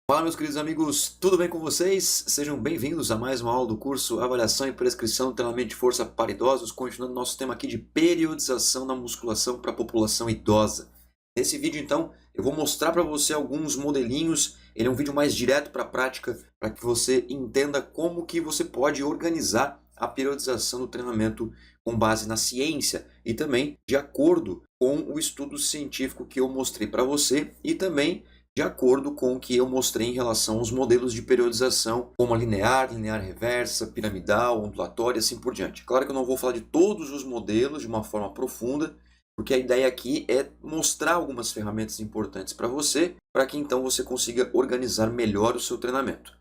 Fala, meus queridos amigos, tudo bem com vocês? Sejam bem-vindos a mais uma aula do curso Avaliação e Prescrição do Treinamento de Força para Idosos, continuando nosso tema aqui de periodização na musculação para a população idosa. Nesse vídeo, então, eu vou mostrar para você alguns modelinhos. Ele é um vídeo mais direto para a prática, para que você entenda como que você pode organizar a periodização do treinamento com base na ciência e também de acordo com o estudo científico que eu mostrei para você e também de acordo com o que eu mostrei em relação aos modelos de periodização, como a linear, linear reversa, piramidal, ondulatória e assim por diante. Claro que eu não vou falar de todos os modelos de uma forma profunda, porque a ideia aqui é mostrar algumas ferramentas importantes para você, para que então você consiga organizar melhor o seu treinamento.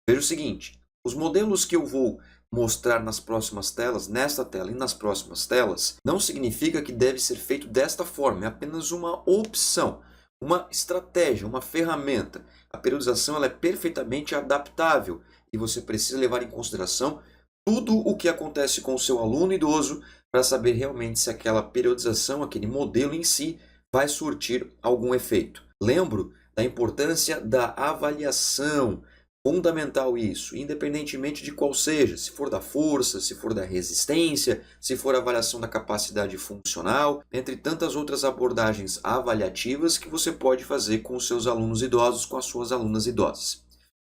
Veja o seguinte, os modelos que eu vou mostrar nas próximas telas, nesta tela e nas próximas telas, não significa que deve ser feito desta forma, é apenas uma opção. Uma estratégia, uma ferramenta. A periodização ela é perfeitamente adaptável e você precisa levar em consideração tudo o que acontece com o seu aluno idoso para saber realmente se aquela periodização, aquele modelo em si, vai surtir algum efeito. Lembro da importância da avaliação. Fundamental isso, independentemente de qual seja, se for da força, se for da resistência, se for a avaliação da capacidade funcional, entre tantas outras abordagens avaliativas que você pode fazer com os seus alunos idosos, com as suas alunas idosas.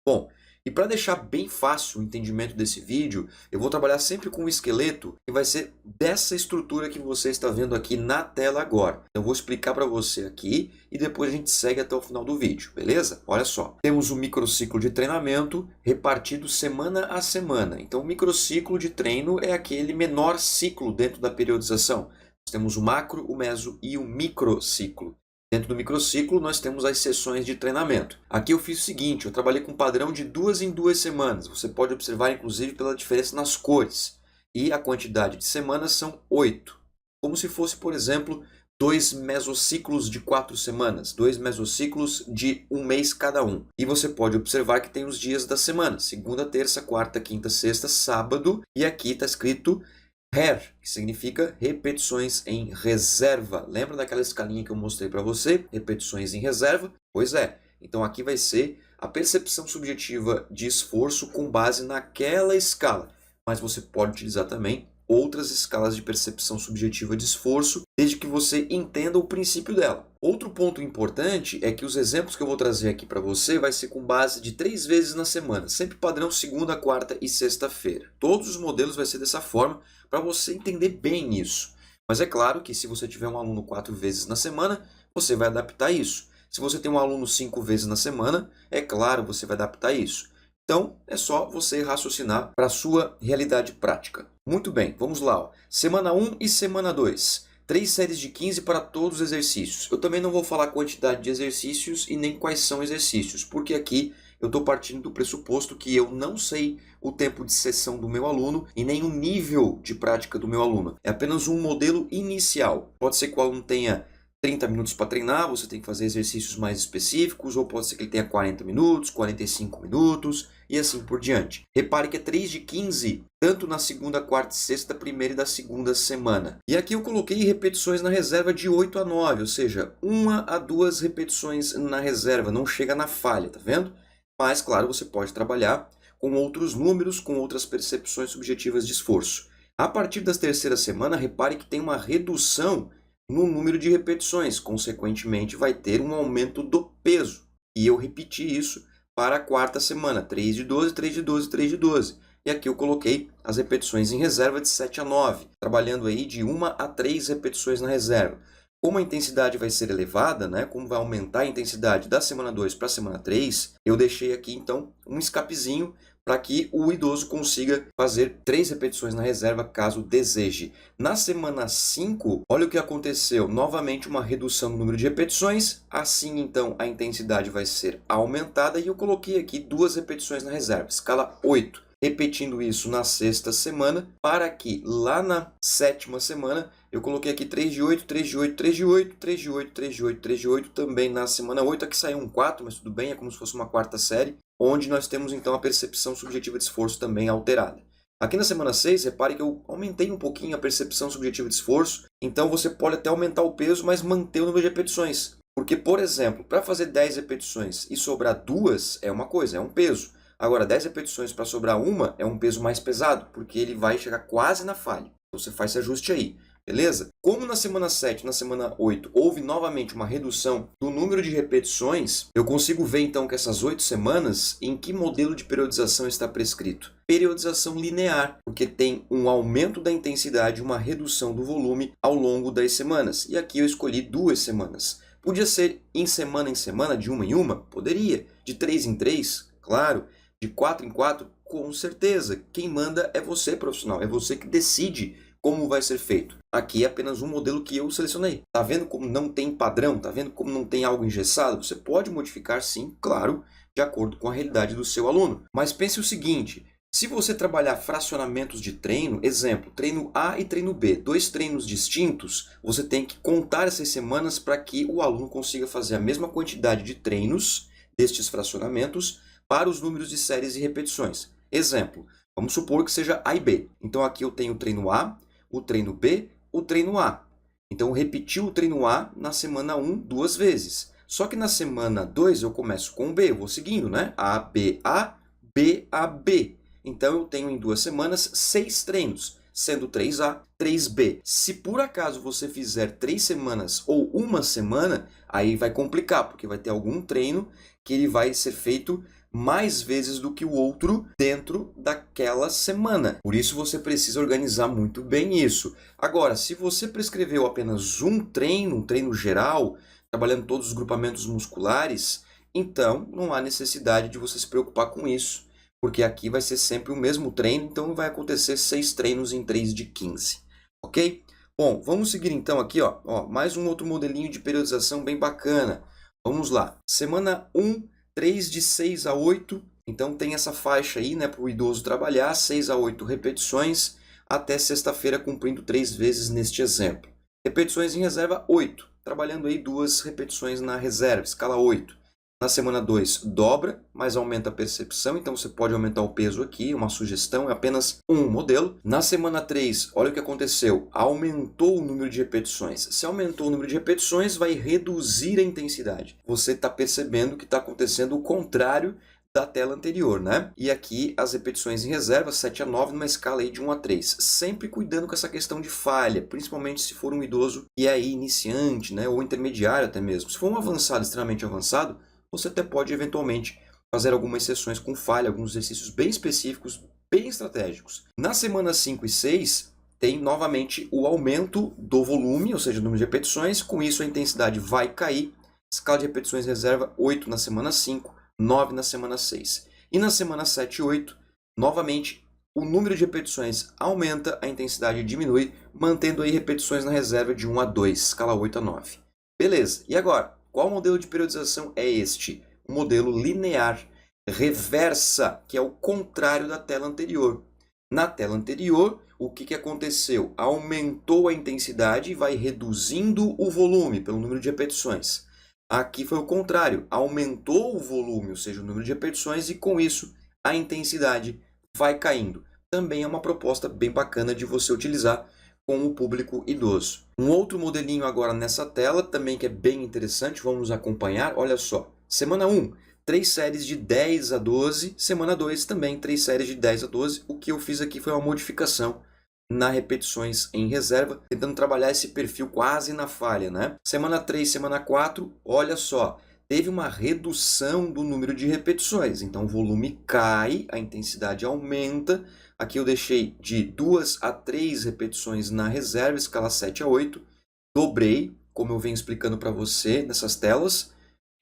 Bom, e para deixar bem fácil o entendimento desse vídeo, eu vou trabalhar sempre com um esqueleto que vai ser dessa estrutura que você está vendo aqui na tela agora. Eu vou explicar para você aqui e depois a gente segue até o final do vídeo, beleza? Olha só, temos um microciclo de treinamento repartido semana a semana. Então, o microciclo de treino é aquele menor ciclo dentro da periodização. Nós temos o macro, o meso e o microciclo. Dentro do microciclo, nós temos as sessões de treinamento. Aqui eu fiz o seguinte, eu trabalhei com um padrão de 2 em 2 semanas. Você pode observar, inclusive, pela diferença nas cores. E a quantidade de semanas são 8. Como se fosse, por exemplo, 2 mesociclos de 4 semanas. 2 mesociclos de 1 mês cada um. E você pode observar que tem os dias da semana. Segunda, terça, quarta, quinta, sexta, sábado. E aqui está escrito RER, que significa repetições em reserva. Lembra daquela escalinha que eu mostrei para você? Repetições em reserva? Pois é. Então aqui vai ser a percepção subjetiva de esforço com base naquela escala. Mas você pode utilizar também outras escalas de percepção subjetiva de esforço, desde que você entenda o princípio dela. Outro ponto importante é que os exemplos que eu vou trazer aqui para você vai ser com base de 3 vezes na semana, sempre padrão segunda, quarta e sexta-feira. Todos os modelos vai ser dessa forma para você entender bem isso. Mas é claro que se você tiver um aluno 4 vezes na semana, você vai adaptar isso. Se você tem um aluno 5 vezes na semana, é claro, você vai adaptar isso. Então, é só você raciocinar para a sua realidade prática. Muito bem, vamos lá. Ó. Semana 1 e semana 2. 3 séries de 15 para todos os exercícios. Eu também não vou falar quantidade de exercícios e nem quais são exercícios, porque aqui eu estou partindo do pressuposto que eu não sei o tempo de sessão do meu aluno e nem o nível de prática do meu aluno. É apenas um modelo inicial. Pode ser que o aluno tenha 30 minutos para treinar, você tem que fazer exercícios mais específicos, ou pode ser que ele tenha 40 minutos, 45 minutos e assim por diante. Repare que é 3 de 15, tanto na segunda, quarta e sexta, primeira e da segunda semana. E aqui eu coloquei repetições na reserva de 8 a 9, ou seja, 1 a 2 repetições na reserva, não chega na falha, tá vendo? Mas, claro, você pode trabalhar com outros números, com outras percepções subjetivas de esforço. A partir da terceira semana, repare que tem uma redução no número de repetições, consequentemente vai ter um aumento do peso. E eu repeti isso para a quarta semana, 3 de 12, 3 de 12, 3 de 12. E aqui eu coloquei as repetições em reserva de 7 a 9, trabalhando aí de 1 a 3 repetições na reserva. Como a intensidade vai ser elevada, né? Como vai aumentar a intensidade da semana 2 para a semana 3, eu deixei aqui então um escapezinho para que o idoso consiga fazer 3 repetições na reserva, caso deseje. Na semana 5, olha o que aconteceu. Novamente uma redução no número de repetições. Assim, então, a intensidade vai ser aumentada. E eu coloquei aqui 2 repetições na reserva, escala 8. Repetindo isso na sexta semana, para que lá na sétima semana, eu coloquei aqui 3 de 8, 3 de 8, 3 de 8, 3 de 8, 3 de 8, 3 de 8. Também na semana 8, aqui saiu um 4, mas tudo bem, é como se fosse uma quarta série, onde nós temos então a percepção subjetiva de esforço também alterada. Aqui na semana 6, repare que eu aumentei um pouquinho a percepção subjetiva de esforço, então você pode até aumentar o peso, mas manter o número de repetições. Porque, por exemplo, para fazer 10 repetições e sobrar duas é uma coisa, é um peso. Agora, 10 repetições para sobrar uma é um peso mais pesado, porque ele vai chegar quase na falha. Então, você faz esse ajuste aí, beleza? Como na semana 7 e na semana 8 houve novamente uma redução do número de repetições, eu consigo ver então que essas 8 semanas, em que modelo de periodização está prescrito? Periodização linear, porque tem um aumento da intensidade e uma redução do volume ao longo das semanas. E aqui eu escolhi 2 semanas. Podia ser em semana, de uma em uma? Poderia. De 3 em 3? Claro. De 4 em 4? Com certeza. Quem manda é você, profissional. É você que decide como vai ser feito. Aqui é apenas um modelo que eu selecionei. Tá vendo como não tem padrão? Tá vendo como não tem algo engessado? Você pode modificar sim, claro, de acordo com a realidade do seu aluno. Mas pense o seguinte, se você trabalhar fracionamentos de treino, exemplo, treino A e treino B, 2 treinos distintos, você tem que contar essas semanas para que o aluno consiga fazer a mesma quantidade de treinos destes fracionamentos para os números de séries e repetições. Exemplo, vamos supor que seja A e B. Então aqui eu tenho o treino A, o treino B, o treino A. Então eu repeti o treino A na semana 1 2 vezes. Só que na semana 2 eu começo com o B, eu vou seguindo, né? A, B, A, B, A, B. Então eu tenho em 2 semanas 6 treinos, sendo 3A, 3B. Se por acaso você fizer 3 semanas ou uma semana, aí vai complicar, porque vai ter algum treino que ele vai ser feito mais vezes do que o outro dentro daquela semana. Por isso você precisa organizar muito bem isso. Agora, se você prescreveu apenas um treino geral, trabalhando todos os grupamentos musculares, então não há necessidade de você se preocupar com isso, porque aqui vai ser sempre o mesmo treino, então vai acontecer 6 treinos em 3 de 15, ok? Bom, vamos seguir então aqui, mais um outro modelinho de periodização bem bacana. Vamos lá, semana 1, 3 de 6 a 8, então tem essa faixa aí, né, para o idoso trabalhar, 6 a 8 repetições, até sexta-feira cumprindo 3 vezes neste exemplo. Repetições em reserva, 8, trabalhando aí 2 repetições na reserva, escala 8. Na semana 2, dobra, mas aumenta a percepção, então você pode aumentar o peso aqui, uma sugestão, é apenas um modelo. Na semana 3, olha o que aconteceu, aumentou o número de repetições. Se aumentou o número de repetições, vai reduzir a intensidade. Você está percebendo que está acontecendo o contrário da tela anterior, né? E aqui as repetições em reserva, 7 a 9, numa escala aí de 1 a 3. Sempre cuidando com essa questão de falha, principalmente se for um idoso e aí iniciante, né? Ou intermediário até mesmo. Se for um avançado, extremamente avançado, você até pode eventualmente fazer algumas sessões com falha, alguns exercícios bem específicos, bem estratégicos. Na semana 5 e 6, tem novamente o aumento do volume, ou seja, o número de repetições, com isso a intensidade vai cair. Escala de repetições reserva, 8 na semana 5, 9 na semana 6. E na semana 7 e 8, novamente, o número de repetições aumenta, a intensidade diminui, mantendo aí repetições na reserva de 1 a 2, escala 8 a 9. Beleza, e agora? Qual modelo de periodização é este? O modelo linear reversa, que é o contrário da tela anterior. Na tela anterior, o que aconteceu? Aumentou a intensidade e vai reduzindo o volume pelo número de repetições. Aqui foi o contrário, aumentou o volume, ou seja, o número de repetições, e com isso a intensidade vai caindo. Também é uma proposta bem bacana de você utilizar com o público idoso. Um outro modelinho agora nessa tela, também que é bem interessante, vamos acompanhar. Olha só, semana 1, 3 séries de 10 a 12, semana 2 também 3 séries de 10 a 12. O que eu fiz aqui foi uma modificação na repetições em reserva, tentando trabalhar esse perfil quase na falha, né? Semana 3, semana 4, olha só, teve uma redução do número de repetições, então o volume cai, a intensidade aumenta. Aqui eu deixei de 2 a 3 repetições na reserva, escala 7 a 8. Dobrei, como eu venho explicando para você nessas telas.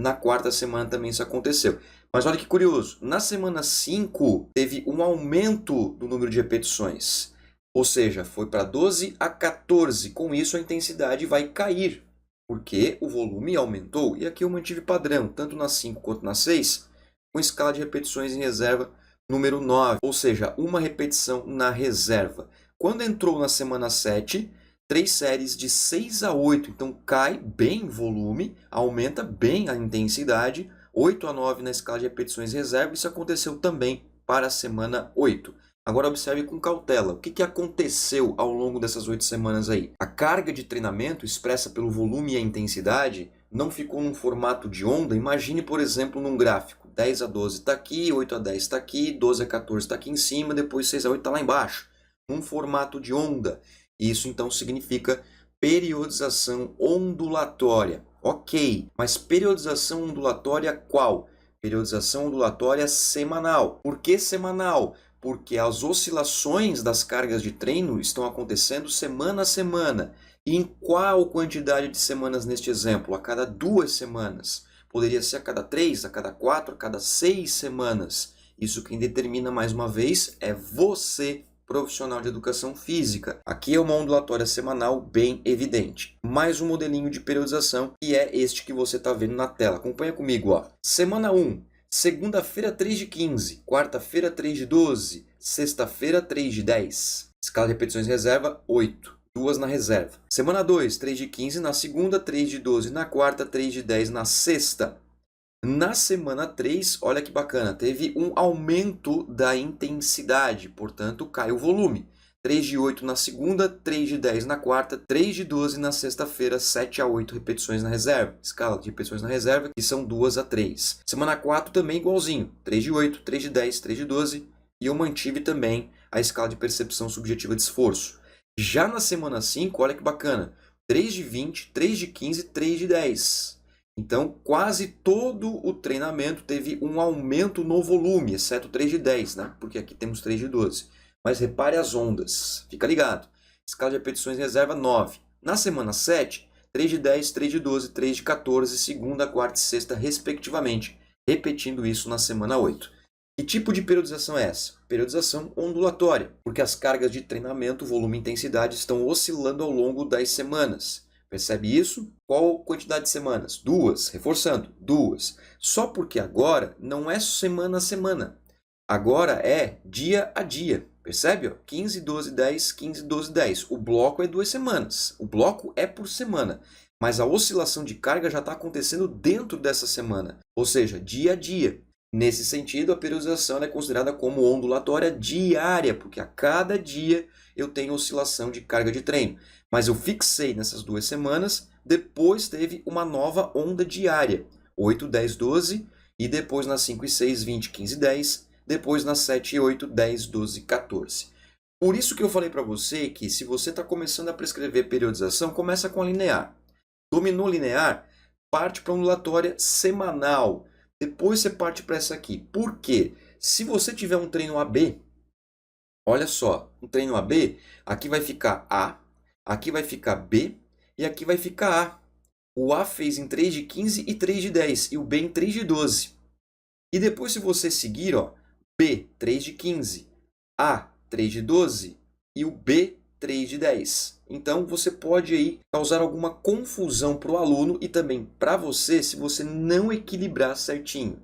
Na quarta semana também isso aconteceu. Mas olha que curioso, na semana 5 teve um aumento do número de repetições. Ou seja, foi para 12 a 14. Com isso a intensidade vai cair, porque o volume aumentou. E aqui eu mantive padrão, tanto na 5 quanto na 6, com escala de repetições em reserva número 9, ou seja, uma repetição na reserva. Quando entrou na semana 7, 3 séries de 6 a 8, então cai bem o volume, aumenta bem a intensidade, 8 a 9 na escala de repetições reserva. Isso aconteceu também para a semana 8. Agora observe com cautela, o que aconteceu ao longo dessas 8 semanas aí? A carga de treinamento expressa pelo volume e a intensidade não ficou num formato de onda, imagine, por exemplo, num gráfico. 10 a 12 está aqui, 8 a 10 está aqui, 12 a 14 está aqui em cima, depois 6 a 8 está lá embaixo. Num formato de onda. Isso então significa periodização ondulatória. Ok, mas periodização ondulatória qual? Periodização ondulatória semanal. Por que semanal? Porque as oscilações das cargas de treino estão acontecendo semana a semana. E em qual quantidade de semanas neste exemplo? A cada 2 semanas. Poderia ser a cada 3, a cada 4, a cada 6 semanas. Isso quem determina, mais uma vez, é você, profissional de educação física. Aqui é uma ondulatória semanal bem evidente. Mais um modelinho de periodização, que é este que você está vendo na tela. Acompanha comigo, ó. Semana 1, segunda-feira 3 de 15, quarta-feira 3 de 12, sexta-feira 3 de 10. Escala de repetições reserva, 8. 2 na reserva. Semana 2, 3 de 15 na segunda, 3 de 12 na quarta, 3 de 10 na sexta. Na semana 3, olha que bacana, teve um aumento da intensidade, portanto cai o volume. 3 de 8 na segunda, 3 de 10 na quarta, 3 de 12 na sexta-feira, 7 a 8 repetições na reserva. Escala de repetições na reserva, que são 2 a 3. Semana 4 também igualzinho, 3 de 8, 3 de 10, 3 de 12. E eu mantive também a escala de percepção subjetiva de esforço. Já na semana 5, olha que bacana, 3 de 20, 3 de 15, 3 de 10. Então, quase todo o treinamento teve um aumento no volume, exceto 3 de 10, né? Porque aqui temos 3 de 12. Mas repare as ondas, fica ligado. Escala de repetições reserva 9. Na semana 7, 3 de 10, 3 de 12, 3 de 14, segunda, quarta e sexta, respectivamente. Repetindo isso na semana 8. Que tipo de periodização é essa? Periodização ondulatória, porque as cargas de treinamento, volume e intensidade estão oscilando ao longo das semanas. Percebe isso? Qual quantidade de semanas? 2, reforçando, 2. Só porque agora não é semana a semana. Agora é dia a dia. Percebe? 15, 12, 10, 15, 12, 10. O bloco é 2 semanas. O bloco é por semana. Mas a oscilação de carga já está acontecendo dentro dessa semana. Ou seja, dia a dia. Nesse sentido, a periodização é considerada como ondulatória diária, porque a cada dia eu tenho oscilação de carga de treino. Mas eu fixei nessas 2 semanas, depois teve uma nova onda diária. 8, 10, 12, e depois nas 5 e 6, 20, 15, 10, depois nas 7 e 8, 10, 12, 14. Por isso que eu falei para você que se você está começando a prescrever periodização, começa com a linear. Dominou linear, parte para a ondulatória semanal. Depois você parte para essa aqui. Por quê? Se você tiver um treino AB, olha só, um treino AB, aqui vai ficar A, aqui vai ficar B e aqui vai ficar A. O A fez em 3 de 15 e 3 de 10 e o B em 3 de 12. E depois se você seguir, ó, B 3 de 15, A 3 de 12 e o B 3 de 10. Então você pode aí causar alguma confusão para o aluno e também para você se você não equilibrar certinho.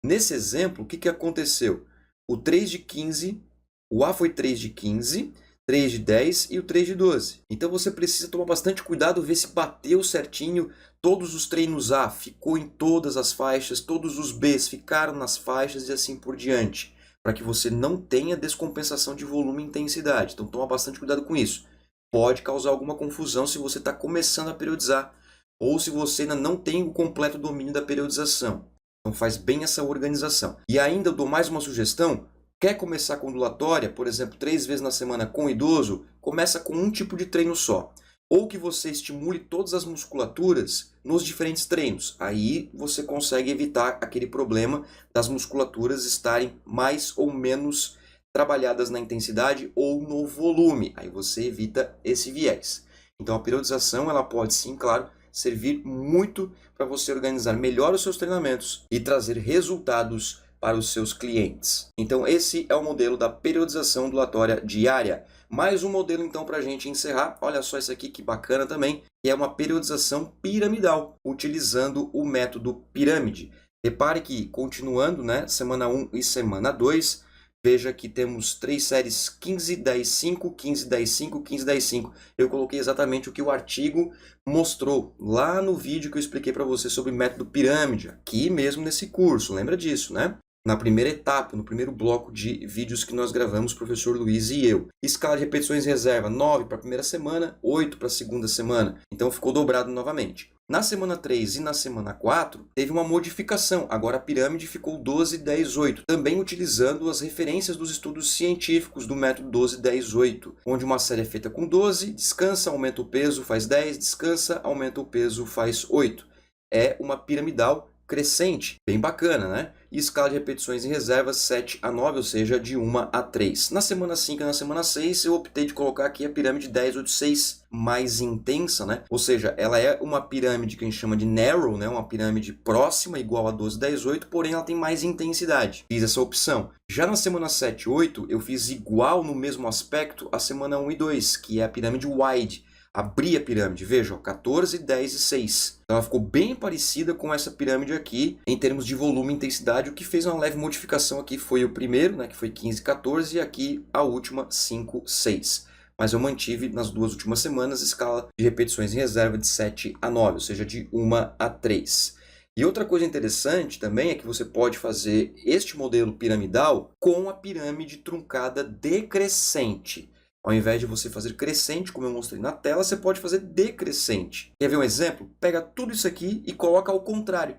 Nesse exemplo, o que aconteceu? O 3 de 15, o A foi 3 de 15, 3 de 10 e o 3 de 12. Então você precisa tomar bastante cuidado, ver se bateu certinho. Todos os treinos A ficou em todas as faixas, todos os Bs ficaram nas faixas e assim por diante, para que você não tenha descompensação de volume e intensidade. Então toma bastante cuidado com isso. Pode causar alguma confusão se você está começando a periodizar ou se você ainda não tem o completo domínio da periodização. Então faz bem essa organização. E ainda eu dou mais uma sugestão. Quer começar com ondulatória, por exemplo, 3 vezes na semana com o idoso? Começa com um tipo de treino só. Ou que você estimule todas as musculaturas nos diferentes treinos. Aí você consegue evitar aquele problema das musculaturas estarem mais ou menos trabalhadas na intensidade ou no volume. Aí você evita esse viés. Então a periodização ela pode sim, claro, servir muito para você organizar melhor os seus treinamentos e trazer resultados para os seus clientes. Então esse é o modelo da periodização ondulatória diária. Mais um modelo então para a gente encerrar. Olha só esse aqui que bacana também, que é uma periodização piramidal, utilizando o método pirâmide. Repare que continuando, né, semana 1 e semana 2, veja que temos 3 séries 15, 10, 5, 15, 10, 5, 15, 10, 5. Eu coloquei exatamente o que o artigo mostrou lá no vídeo que eu expliquei para você sobre o método pirâmide, aqui mesmo nesse curso, lembra disso, né? Na primeira etapa, no primeiro bloco de vídeos que nós gravamos, o professor Luiz e eu. Escala de repetições reserva, 9 para a primeira semana, 8 para a segunda semana. Então ficou dobrado novamente. Na semana 3 e na semana 4, teve uma modificação. Agora a pirâmide ficou 12, 10, 8, também utilizando as referências dos estudos científicos do método 12, 10, 8, onde uma série é feita com 12, descansa, aumenta o peso, faz 10, descansa, aumenta o peso, faz 8. É uma piramidal crescente, bem bacana, né? E escala de repetições em reservas 7 a 9, ou seja, de 1 a 3. Na semana 5 e na semana 6, eu optei de colocar aqui a pirâmide 10, 8, 6, mais intensa, né? Ou seja, ela é uma pirâmide que a gente chama de narrow, né? Uma pirâmide próxima, igual a 12, 10, 8, porém ela tem mais intensidade. Fiz essa opção. Já na semana 7 e 8, eu fiz igual no mesmo aspecto a semana 1 e 2, que é a pirâmide wide. Abri a pirâmide, veja, ó, 14, 10 e 6. Então ela ficou bem parecida com essa pirâmide aqui, em termos de volume e intensidade. O que fez uma leve modificação aqui foi o primeiro, né, que foi 15, 14, e aqui a última, 5, 6. Mas eu mantive nas duas últimas semanas escala de repetições em reserva de 7 a 9, ou seja, de 1 a 3. E outra coisa interessante também é que você pode fazer este modelo piramidal com a pirâmide truncada decrescente. Ao invés de você fazer crescente, como eu mostrei na tela, você pode fazer decrescente. Quer ver um exemplo? Pega tudo isso aqui e coloca ao contrário.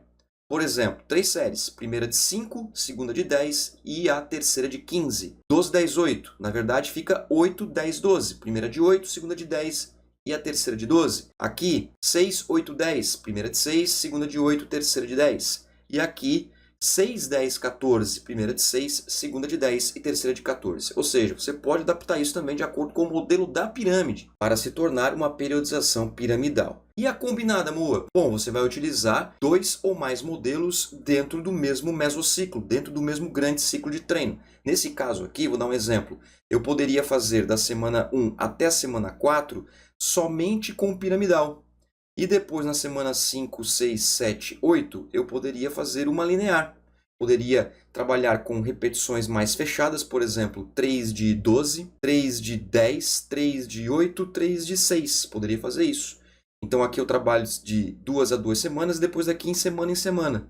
Por exemplo, 3 séries. Primeira de 5, segunda de 10 e a terceira de 15. 12, 10, 8. Na verdade, fica 8, 10, 12. Primeira de 8, segunda de 10 e a terceira de 12. Aqui, 6, 8, 10. Primeira de 6, segunda de 8, terceira de 10. E aqui, 6, 10, 14, primeira de 6, segunda de 10 e terceira de 14. Ou seja, você pode adaptar isso também de acordo com o modelo da pirâmide para se tornar uma periodização piramidal. E a combinada, Moa? Bom, você vai utilizar 2 ou mais modelos dentro do mesmo mesociclo, dentro do mesmo grande ciclo de treino. Nesse caso aqui, vou dar um exemplo. Eu poderia fazer da semana 1 até a semana 4 somente com piramidal. E depois, na semana 5, 6, 7, 8, eu poderia fazer uma linear. Poderia trabalhar com repetições mais fechadas, por exemplo, 3 de 12, 3 de 10, 3 de 8, 3 de 6. Poderia fazer isso. Então aqui eu trabalho de 2 a 2 semanas, depois daqui em semana,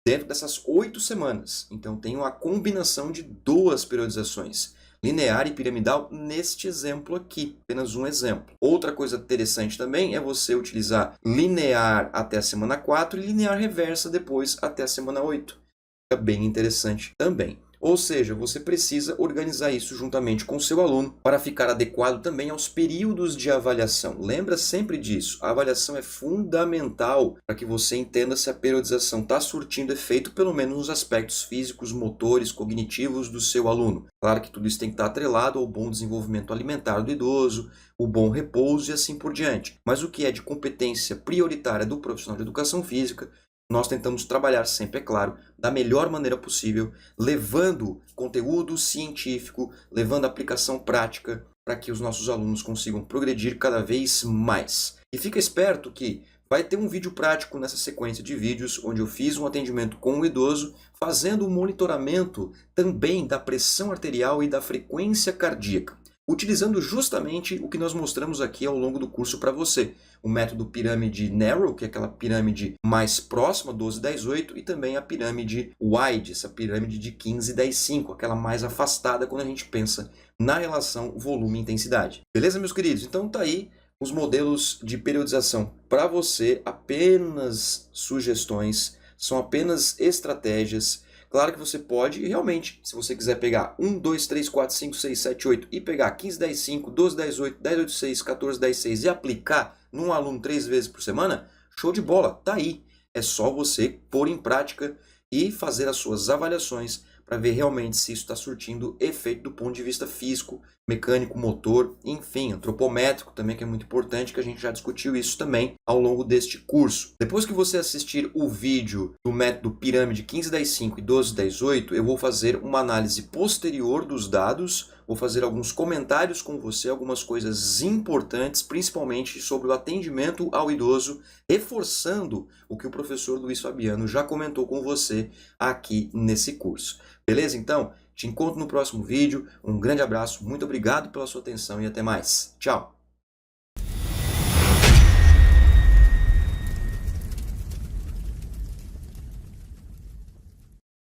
dentro dessas 8 semanas. Então tenho a combinação de duas periodizações, linear e piramidal, neste exemplo aqui, apenas um exemplo. Outra coisa interessante também é você utilizar linear até a semana 4 e linear reversa depois até a semana 8. Fica bem interessante também. Ou seja, você precisa organizar isso juntamente com o seu aluno para ficar adequado também aos períodos de avaliação. Lembra sempre disso, a avaliação é fundamental para que você entenda se a periodização está surtindo efeito, pelo menos nos aspectos físicos, motores, cognitivos do seu aluno. Claro que tudo isso tem que estar atrelado ao bom desenvolvimento alimentar do idoso, o bom repouso e assim por diante. Mas o que é de competência prioritária do profissional de educação física, nós tentamos trabalhar sempre, é claro, da melhor maneira possível, levando conteúdo científico, levando aplicação prática para que os nossos alunos consigam progredir cada vez mais. E fica esperto que vai ter um vídeo prático nessa sequência de vídeos onde eu fiz um atendimento com o idoso, fazendo um monitoramento também da pressão arterial e da frequência cardíaca, utilizando justamente o que nós mostramos aqui ao longo do curso para você. O método pirâmide narrow, que é aquela pirâmide mais próxima, 12, 10, 8, e também a pirâmide wide, essa pirâmide de 15, 10, 5, aquela mais afastada quando a gente pensa na relação volume e intensidade. Beleza, meus queridos? Então tá aí os modelos de periodização para você, apenas sugestões, são apenas estratégias. Claro que você pode, realmente, se você quiser pegar 1, 2, 3, 4, 5, 6, 7, 8 e pegar 15, 10, 5, 12, 10, 8, 10, 8, 6, 14, 10, 6 e aplicar num aluno 3 vezes por semana, show de bola, tá aí. É só você pôr em prática e fazer as suas avaliações para ver realmente se isso está surtindo efeito do ponto de vista físico, mecânico, motor, enfim, antropométrico também, que é muito importante, que a gente já discutiu isso também ao longo deste curso. Depois que você assistir o vídeo do método pirâmide 15, 10, 5 e 12, 10, 8, eu vou fazer uma análise posterior dos dados, vou fazer alguns comentários com você, algumas coisas importantes, principalmente sobre o atendimento ao idoso, reforçando o que o professor Luiz Fabiano já comentou com você aqui nesse curso. Beleza? Então, te encontro no próximo vídeo. Um grande abraço, muito obrigado pela sua atenção e até mais. Tchau!